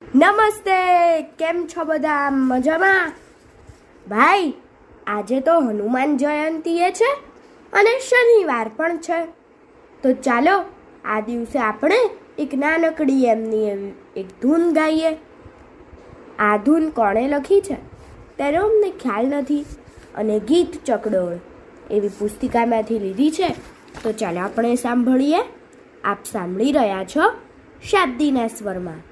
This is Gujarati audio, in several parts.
નમસ્તે, કેમ છો બધા? મજામાં? ભાઈ, આજે તો હનુમાન જયંતી છે અને શનિવાર પણ છે. તો ચાલો આ દિવસે આપણે એક નાનકડી એમની એક ધૂન ગાઈએ. આ ધૂન કોણે લખી છે તેનો અમને ખ્યાલ નથી અને ગીત ચકડોળ એવી પુસ્તિકામાંથી લીધી છે. તો ચાલો આપણે સાંભળીએ. આપ સાંભળી રહ્યા છો શાબ્દીના સ્વરમાં.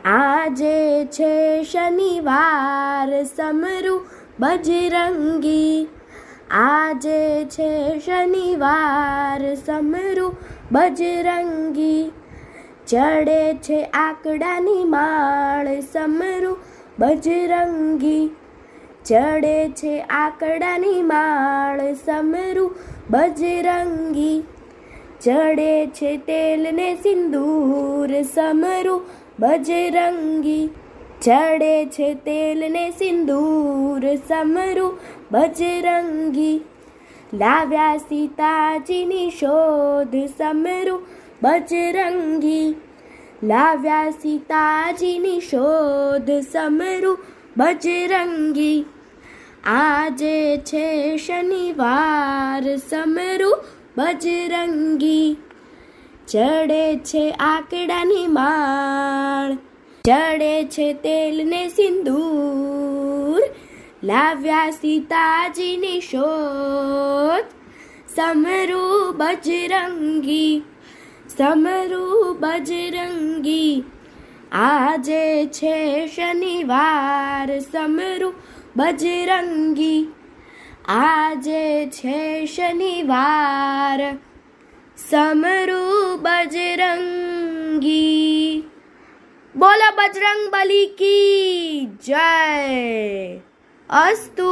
આજે છે શનિવાર સમરું બજરંગી, આજે છે શનિવાર સમરું બજરંગી, ચડે છે આકડાની માળ સમરું બજરંગી, ચડે છે આકડાની માળ સમરું બજરંગી, ચડે છે તેલને સિંદૂર સમરું બજરંગી, ચડે છે તેલને સિંદૂર સમરું બજરંગી, લાવ્યા સીતાજીની શોધ સમરું બજરંગી, લાવ્યા સીતાજીની શોધ સમરું બજરંગી, આજે છે શનિવાર સમરું બજરંગી, ચડે છે આકડાની માળ, ચડે છે તેલને સિંદૂર, લાવ્યા સીતાજીની શોધ સમરું બજરંગી, સમરું બજરંગી, આજે છે શનિવાર સમરું બજરંગી, આજે છે શનિવાર સમરું બજરંગી. બોલો બજરંગ બલી કી જય. અસ્તુ.